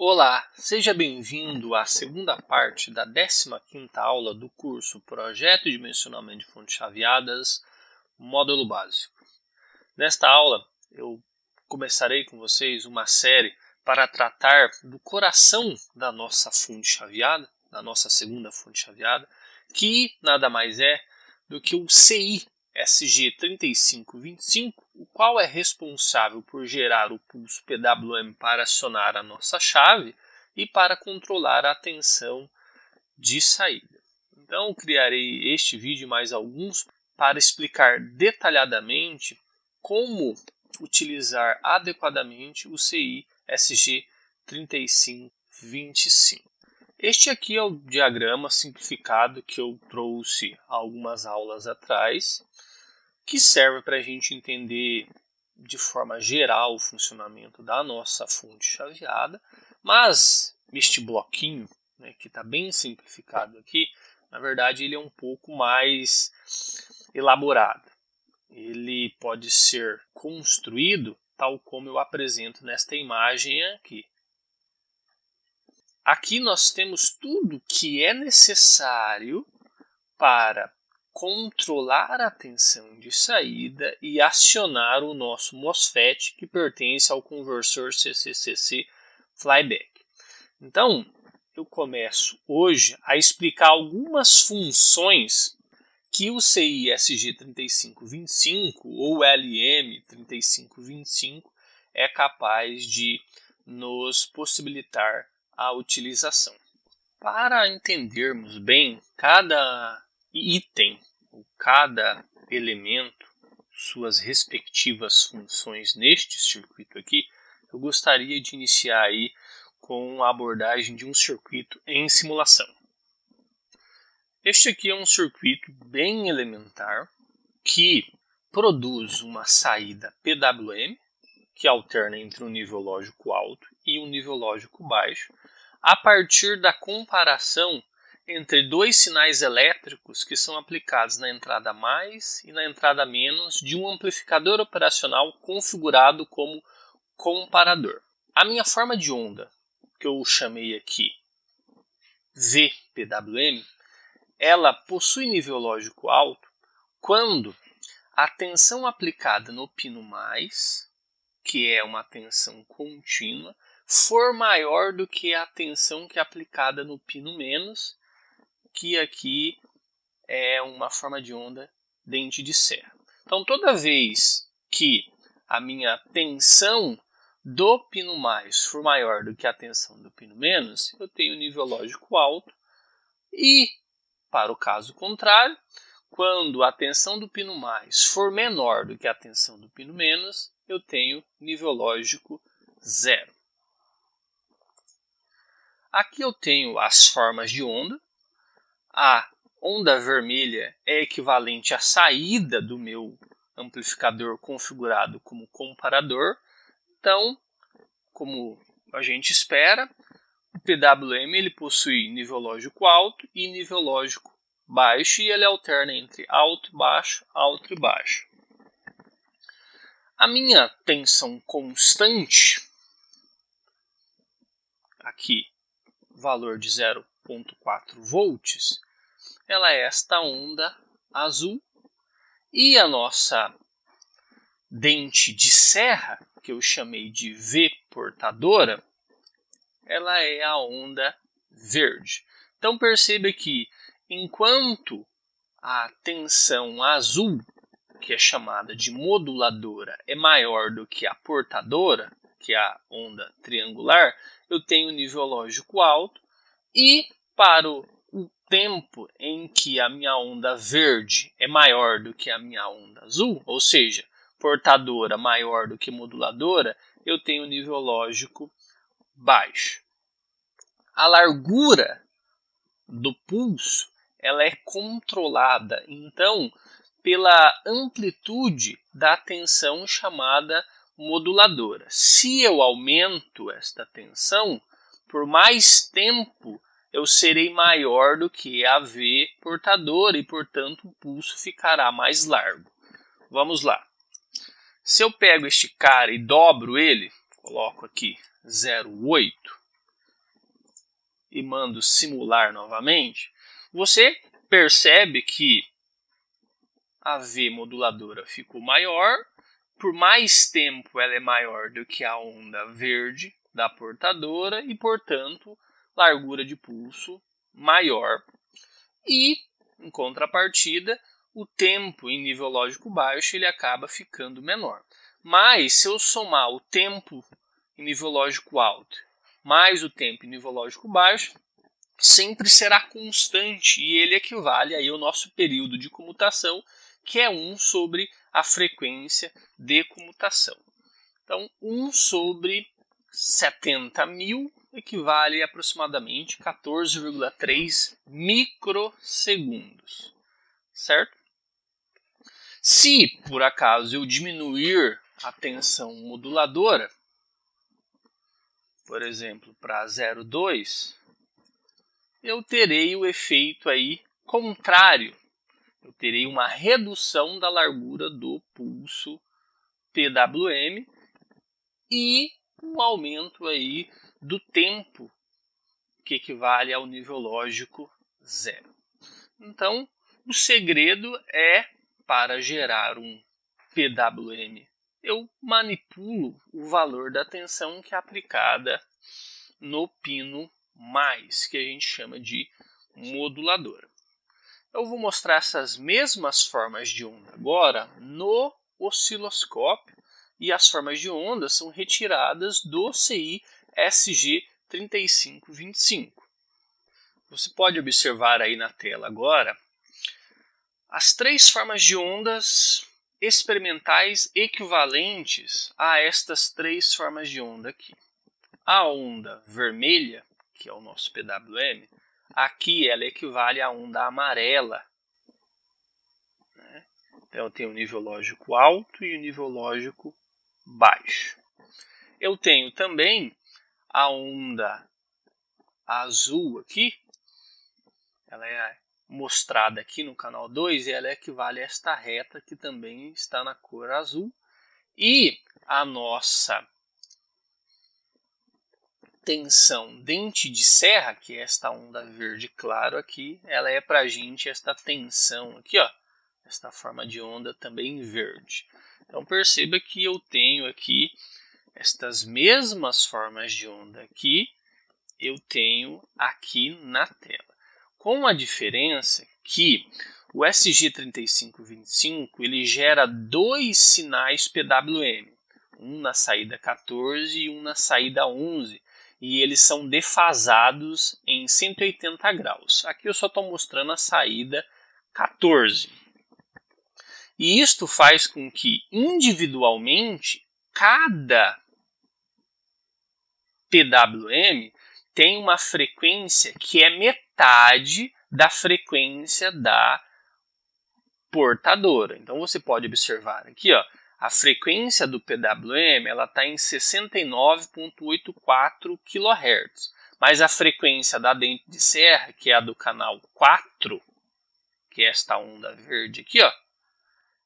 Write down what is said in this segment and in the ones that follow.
Olá, seja bem-vindo à segunda parte da 15ª aula do curso Projeto de Dimensionamento de Fontes Chaveadas, módulo básico. Nesta aula, eu começarei com vocês uma série para tratar do coração da nossa fonte chaveada, da nossa segunda fonte chaveada, que nada mais é do que o CI SG3525, o qual é responsável por gerar o pulso PWM para acionar a nossa chave e para controlar a tensão de saída. Então, eu criarei este vídeo e mais alguns para explicar detalhadamente como utilizar adequadamente o CI SG3525. Este aqui é o diagrama simplificado que eu trouxe algumas aulas atrás, que serve para a gente entender de forma geral o funcionamento da nossa fonte chaveada, mas este bloquinho, que está bem simplificado aqui, na verdade ele é um pouco mais elaborado. Ele pode ser construído tal como eu apresento nesta imagem aqui. Aqui nós temos tudo que é necessário para controlar a tensão de saída e acionar o nosso MOSFET, que pertence ao conversor CCCC Flyback. Então, eu começo hoje a explicar algumas funções que o CI SG3525 ou LM3525 é capaz de nos possibilitar a utilização. Para entendermos bem cada item, ou cada elemento, suas respectivas funções neste circuito aqui, eu gostaria de iniciar aí com a abordagem de um circuito em simulação. Este aqui é um circuito bem elementar que produz uma saída PWM, que alterna entre um nível lógico alto e um nível lógico baixo, a partir da comparação entre dois sinais elétricos que são aplicados na entrada mais e na entrada menos de um amplificador operacional configurado como comparador. A minha forma de onda, que eu chamei aqui VPWM, ela possui nível lógico alto quando a tensão aplicada no pino mais, que é uma tensão contínua, for maior do que a tensão que é aplicada no pino menos, que aqui é uma forma de onda dente de serra. Então, toda vez que a minha tensão do pino mais for maior do que a tensão do pino menos, eu tenho nível lógico alto. E, para o caso contrário, quando a tensão do pino mais for menor do que a tensão do pino menos, eu tenho nível lógico zero. Aqui eu tenho as formas de onda. A onda vermelha é equivalente à saída do meu amplificador configurado como comparador. Então, como a gente espera, o PWM ele possui nível lógico alto e nível lógico baixo, e ele alterna entre alto e baixo, alto e baixo. A minha tensão constante, aqui valor de 0,4 volts, ela é esta onda azul, e a nossa dente de serra, que eu chamei de V portadora, ela é a onda verde. Então perceba que enquanto a tensão azul, que é chamada de moduladora, é maior do que a portadora, que é a onda triangular, eu tenho nível lógico alto, e para o tempo em que a minha onda verde é maior do que a minha onda azul, ou seja, portadora maior do que moduladora, eu tenho nível lógico baixo. A largura do pulso ela é controlada, então, pela amplitude da tensão chamada moduladora. Se eu aumento esta tensão, por mais tempo eu serei maior do que a V portadora e, portanto, o pulso ficará mais largo. Vamos lá. Se eu pego este cara e dobro ele, coloco aqui 0,8, e mando simular novamente, você percebe que a V moduladora ficou maior, por mais tempo ela é maior do que a onda verde da portadora e, portanto, largura de pulso maior. E, em contrapartida, o tempo em nível lógico baixo ele acaba ficando menor. Mas, se eu somar o tempo em nível lógico alto mais o tempo em nível lógico baixo, sempre será constante e ele equivale aí ao nosso período de comutação, que é 1 sobre a frequência de comutação. Então, 1 sobre 70.000 equivale a aproximadamente 14,3 microsegundos, certo? Se, por acaso, eu diminuir a tensão moduladora, por exemplo, para 0,2, eu terei o efeito aí contrário. Eu terei uma redução da largura do pulso PWM e um aumento aí do tempo, que equivale ao nível lógico 0. Então, o segredo é, para gerar um PWM, eu manipulo o valor da tensão que é aplicada no pino mais, que a gente chama de moduladora. Eu vou mostrar essas mesmas formas de onda agora no osciloscópio, e as formas de onda são retiradas do CI SG3525. Você pode observar aí na tela agora as 3 formas de ondas experimentais equivalentes a estas 3 formas de onda aqui. A onda vermelha, que é o nosso PWM, aqui ela equivale à onda amarela. Então eu tenho o nível lógico alto e o nível lógico baixo. Eu tenho também a onda azul aqui, ela é mostrada aqui no canal 2 e ela equivale a esta reta que também está na cor azul. E a nossa tensão dente de serra, que é esta onda verde claro aqui, ela é para a gente esta tensão aqui, ó, esta forma de onda também verde. Então perceba que eu tenho aqui estas mesmas formas de onda aqui, eu tenho aqui na tela. Com a diferença que o SG3525 ele gera 2 sinais PWM, um na saída 14 e um na saída 11, e eles são defasados em 180 graus. Aqui eu só estou mostrando a saída 14. E isto faz com que individualmente cada PWM tem uma frequência que é metade da frequência da portadora. Então você pode observar aqui, ó, a frequência do PWM está em 69,84 kHz, mas a frequência da dente de serra, que é a do canal 4, que é esta onda verde aqui, ó,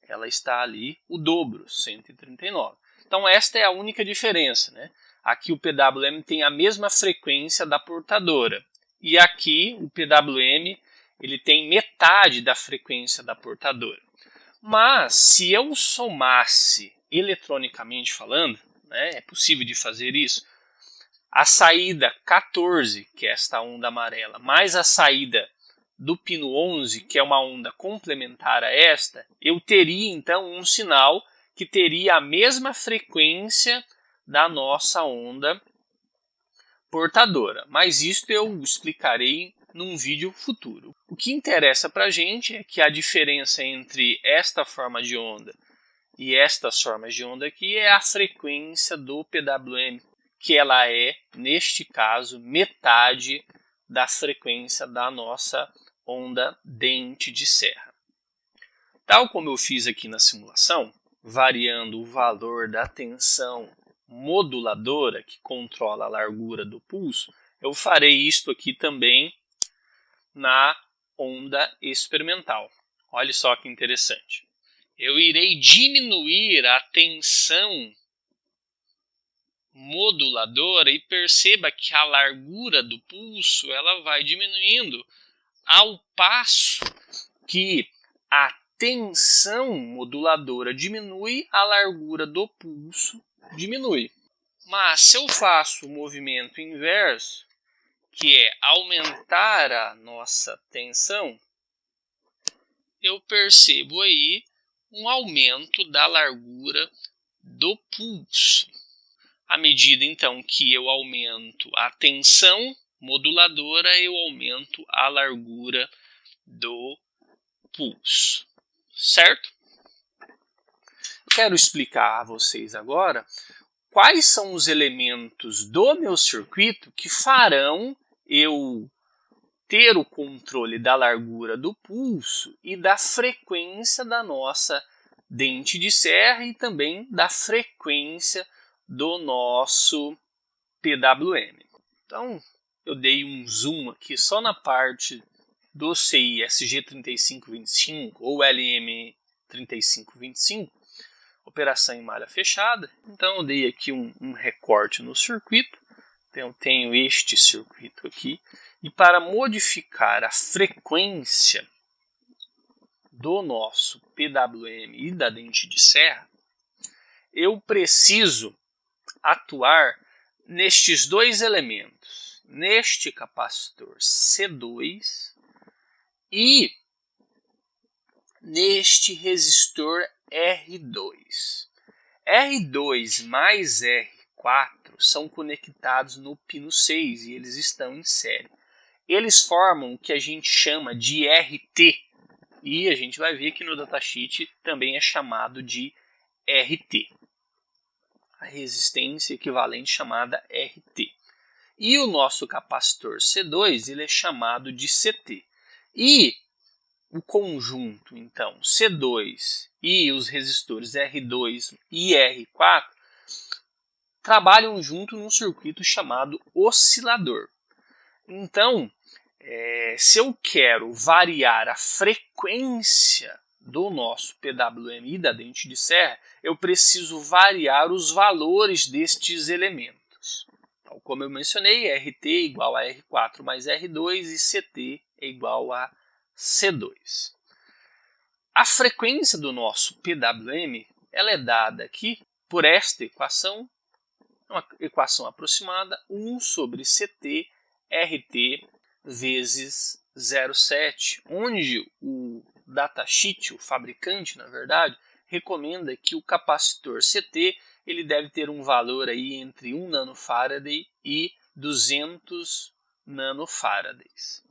ela está ali o dobro, 139. Então esta é a única diferença, né? Aqui o PWM tem a mesma frequência da portadora e aqui o PWM ele tem metade da frequência da portadora. Mas se eu somasse eletronicamente falando, né, é possível de fazer isso, a saída 14, que é esta onda amarela, mais a saída do pino 11, que é uma onda complementar a esta, eu teria então um sinal que teria a mesma frequência da nossa onda portadora. Mas isso eu explicarei num vídeo futuro. O que interessa para a gente é que a diferença entre esta forma de onda e estas formas de onda aqui é a frequência do PWM, que ela é, neste caso, metade da frequência da nossa onda dente de serra. Tal como eu fiz aqui na simulação, variando o valor da tensão moduladora, que controla a largura do pulso, eu farei isto aqui também na onda experimental. Olha só que interessante. Eu irei diminuir a tensão moduladora e perceba que a largura do pulso ela vai diminuindo ao passo que a tensão moduladora diminui, a largura do pulso diminui. Mas se eu faço o movimento inverso, que é aumentar a nossa tensão, eu percebo aí um aumento da largura do pulso. À medida, então, que eu aumento a tensão moduladora, eu aumento a largura do pulso, certo? Eu quero explicar a vocês agora quais são os elementos do meu circuito que farão eu ter o controle da largura do pulso e da frequência da nossa dente de serra e também da frequência do nosso PWM. Então, eu dei um zoom aqui só na parte do CI SG3525 ou LM3525, operação em malha fechada. Então, eu dei aqui um recorte no circuito. Então, eu tenho este circuito aqui. E para modificar a frequência do nosso PWM e da dente de serra, eu preciso atuar nestes dois elementos, neste capacitor C2 e neste resistor R2. R2 mais R4 são conectados no pino 6 e eles estão em série. Eles formam o que a gente chama de RT e a gente vai ver que no datasheet também é chamado de RT. A resistência equivalente chamada RT. E o nosso capacitor C2 ele é chamado de CT. E o conjunto, então, C2 e os resistores R2 e R4 trabalham junto num circuito chamado oscilador. Então, se eu quero variar a frequência do nosso PWM e da dente de serra, eu preciso variar os valores destes elementos. Então, como eu mencionei, RT é igual a R4 mais R2 e CT é igual a C2. A frequência do nosso PWM ela é dada aqui por esta equação, uma equação aproximada, 1 sobre CT RT vezes 0,7, onde o datasheet, o fabricante, na verdade, recomenda que o capacitor CT ele deve ter um valor aí entre 1 nanofarad e 200 nanofarads.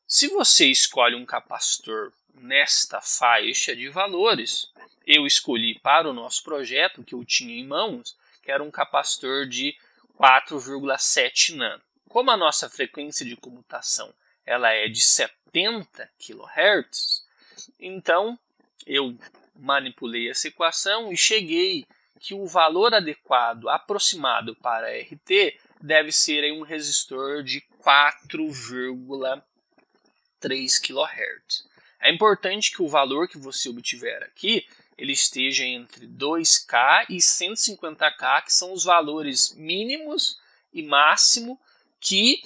Se você escolhe um capacitor nesta faixa de valores, eu escolhi para o nosso projeto, que eu tinha em mãos, que era um capacitor de 4,7 nano. Como a nossa frequência de comutação ela é de 70 kHz, então eu manipulei essa equação e cheguei que o valor adequado aproximado para RT deve ser um resistor de 4,3 kHz. É importante que o valor que você obtiver aqui ele esteja entre 2K e 150K, que são os valores mínimos e máximo que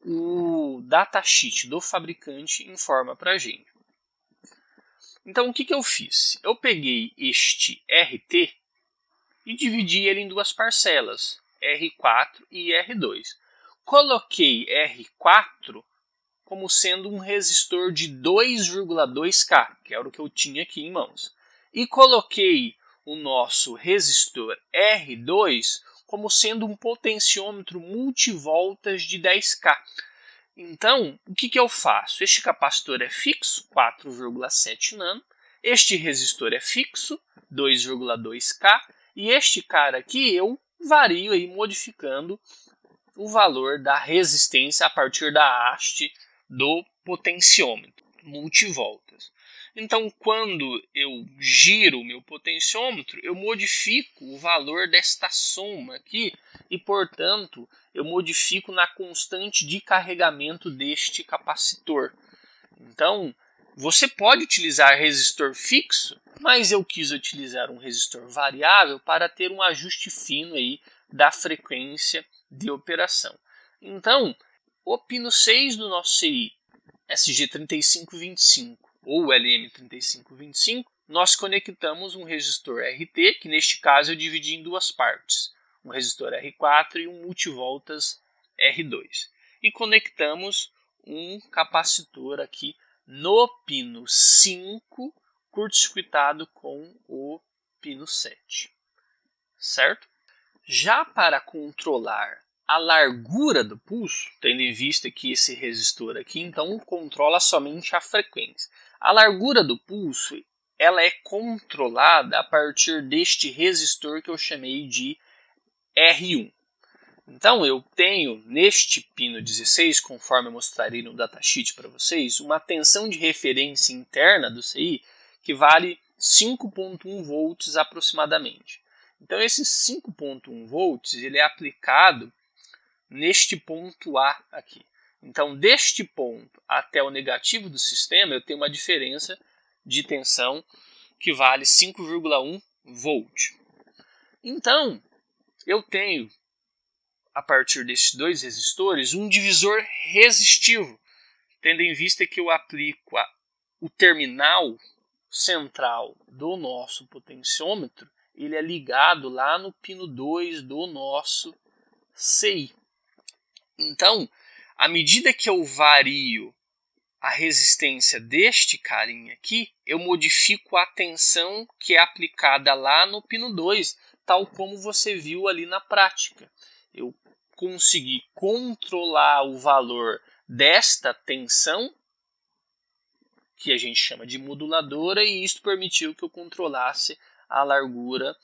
o datasheet do fabricante informa para a gente. Então, o que eu fiz? Eu peguei este RT e dividi ele em duas parcelas, R4 e R2. Coloquei R4 como sendo um resistor de 2,2K, que era o que eu tinha aqui em mãos. E coloquei o nosso resistor R2 como sendo um potenciômetro multivoltas de 10K. Então, o que eu faço? Este capacitor é fixo, 4,7 nano. Este resistor é fixo, 2,2K. E este cara aqui eu vario aí modificando o valor da resistência a partir da haste do potenciômetro, multivoltas. Então, quando eu giro o meu potenciômetro, eu modifico o valor desta soma aqui e, portanto, eu modifico na constante de carregamento deste capacitor. Então, Você pode utilizar resistor fixo, mas eu quis utilizar um resistor variável para ter um ajuste fino aí da frequência de operação. Então, o pino 6 do nosso CI SG3525 ou LM3525, nós conectamos um resistor RT, que neste caso eu dividi em duas partes, um resistor R4 e um multivoltas R2. E conectamos um capacitor aqui no pino 5, curto-circuitado com o pino 7, certo? Já para controlar a largura do pulso, tendo em vista que esse resistor aqui, então, controla somente a frequência. A largura do pulso, ela é controlada a partir deste resistor que eu chamei de R1. Então, eu tenho neste pino 16, conforme eu mostrarei no datasheet para vocês, uma tensão de referência interna do CI que vale 5,1 volts aproximadamente. Então, esse 5,1 volts ele é aplicado neste ponto A aqui. Então, deste ponto até o negativo do sistema, eu tenho uma diferença de tensão que vale 5,1 volt. Então, eu tenho, a partir desses dois resistores, um divisor resistivo, tendo em vista que eu aplico o terminal central do nosso potenciômetro, ele é ligado lá no pino 2 do nosso CI. Então, à medida que eu vario a resistência deste carinha aqui, eu modifico a tensão que é aplicada lá no pino 2, tal como você viu ali na prática. Eu consegui controlar o valor desta tensão, que a gente chama de moduladora, e isso permitiu que eu controlasse a largura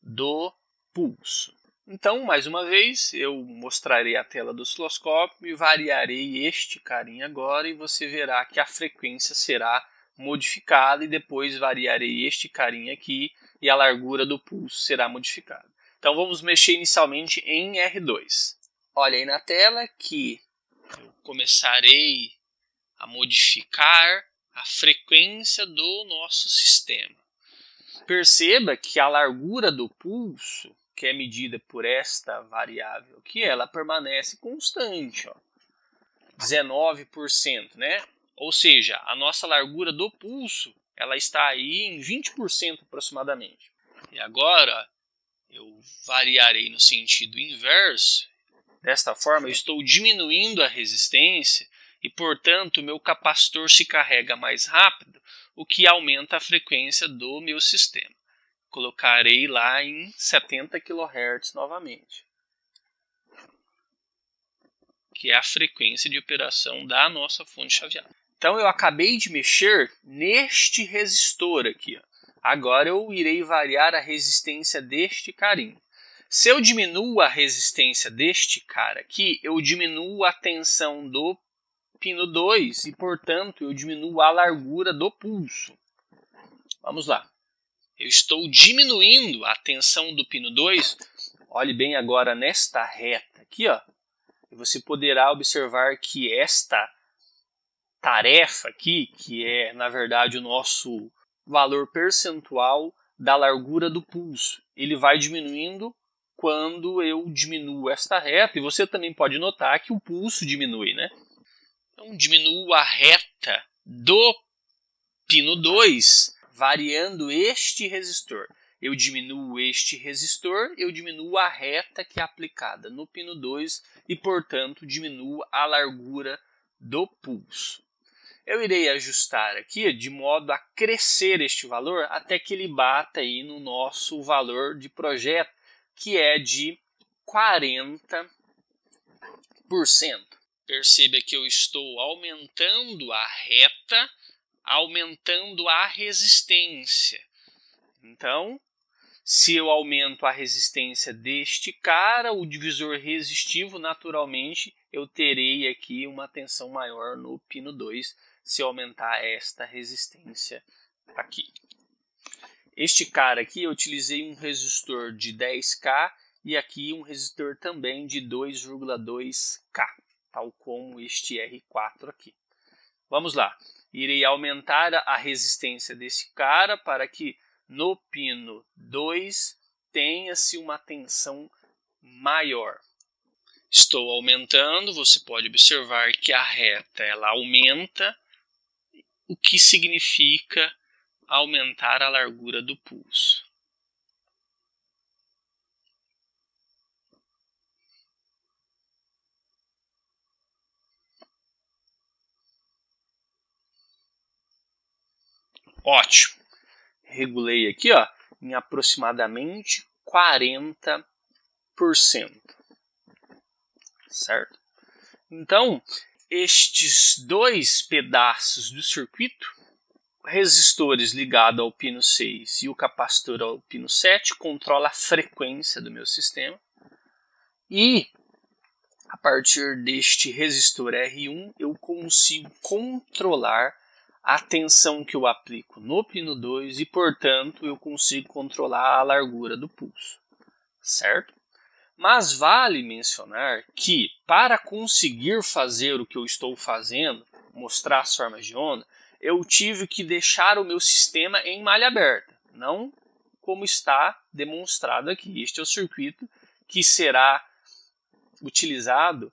do pulso. Então, mais uma vez, eu mostrarei a tela do osciloscópio e variarei este carinha agora e você verá que a frequência será modificada e depois variarei este carinha aqui e a largura do pulso será modificada. Então, vamos mexer inicialmente em R2. Olha aí na tela que eu começarei a modificar a frequência do nosso sistema. Perceba que a largura do pulso, que é medida por esta variável aqui, ela permanece constante, ó, 19%, né? Ou seja, a nossa largura do pulso, ela está aí em 20% aproximadamente. E agora eu variarei no sentido inverso. Desta forma, eu estou diminuindo a resistência e, portanto, o meu capacitor se carrega mais rápido, o que aumenta a frequência do meu sistema. Colocarei lá em 70 kHz novamente, que é a frequência de operação da nossa fonte chaveada. Então, eu acabei de mexer neste resistor aqui, ó. Agora eu irei variar a resistência deste carinho. Se eu diminuo a resistência deste cara aqui, eu diminuo a tensão do pino 2 e, portanto, eu diminuo a largura do pulso. Vamos lá. Eu estou diminuindo a tensão do pino 2. Olhe bem agora nesta reta aqui, ó. E você poderá observar que esta tarefa aqui, que é, na verdade, o nosso valor percentual da largura do pulso, ele vai diminuindo quando eu diminuo esta reta, e você também pode notar que o pulso diminui, né? Então, diminuo a reta do pino 2, variando este resistor. Eu diminuo este resistor, eu diminuo a reta que é aplicada no pino 2 e, portanto, diminuo a largura do pulso. Eu irei ajustar aqui de modo a crescer este valor até que ele bata aí no nosso valor de projeto, que é de 40%. Perceba que eu estou aumentando a reta, aumentando a resistência. Então, se eu aumento a resistência deste cara, o divisor resistivo, naturalmente, eu terei aqui uma tensão maior no pino 2, se eu aumentar esta resistência aqui. Este cara aqui, eu utilizei um resistor de 10K e aqui um resistor também de 2,2K, tal como este R4 aqui. Vamos lá. Irei aumentar a resistência desse cara para que no pino 2 tenha-se uma tensão maior. Estou aumentando, você pode observar que a reta ela aumenta, o que significa aumentar a largura do pulso. Ótimo. Regulei aqui, ó, em aproximadamente 40%. Certo? Então, estes dois pedaços do circuito, resistores ligados ao pino 6 e o capacitor ao pino 7, controla a frequência do meu sistema. E a partir deste resistor R1, eu consigo controlar a tensão que eu aplico no pino 2 e, portanto, eu consigo controlar a largura do pulso. Certo? Mas vale mencionar que, para conseguir fazer o que eu estou fazendo, mostrar as formas de onda, eu tive que deixar o meu sistema em malha aberta, não como está demonstrado aqui. Este é o circuito que será utilizado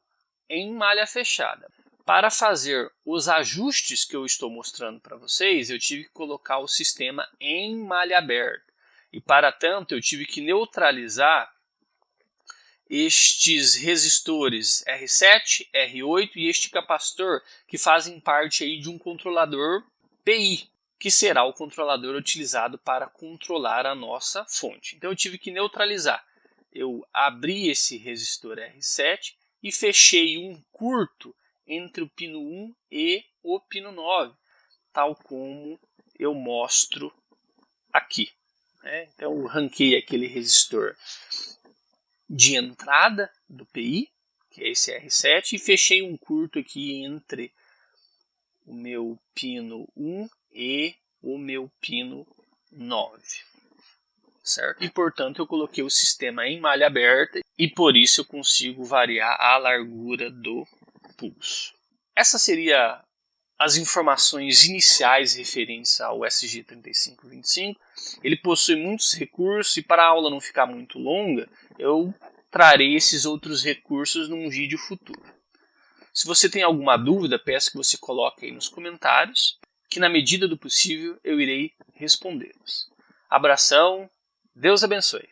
em malha fechada. Para fazer os ajustes que eu estou mostrando para vocês, eu tive que colocar o sistema em malha aberta. E, para tanto, eu tive que neutralizar estes resistores R7, R8 e este capacitor que fazem parte aí de um controlador PI, que será o controlador utilizado para controlar a nossa fonte. Então eu tive que neutralizar. Eu abri esse resistor R7 e fechei um curto entre o pino 1 e o pino 9, tal como eu mostro aqui. Então eu ranquei aquele resistor de entrada do PI, que é esse R7, e fechei um curto aqui entre o meu pino 1 e o meu pino 9. Certo? E, portanto, eu coloquei o sistema em malha aberta e, por isso, eu consigo variar a largura do pulso. Essas seriam as informações iniciais referentes ao SG3525. Ele possui muitos recursos e, para a aula não ficar muito longa, eu trarei esses outros recursos num vídeo futuro. Se você tem alguma dúvida, peço que você coloque aí nos comentários, que na medida do possível eu irei respondê-los. Abração, Deus abençoe.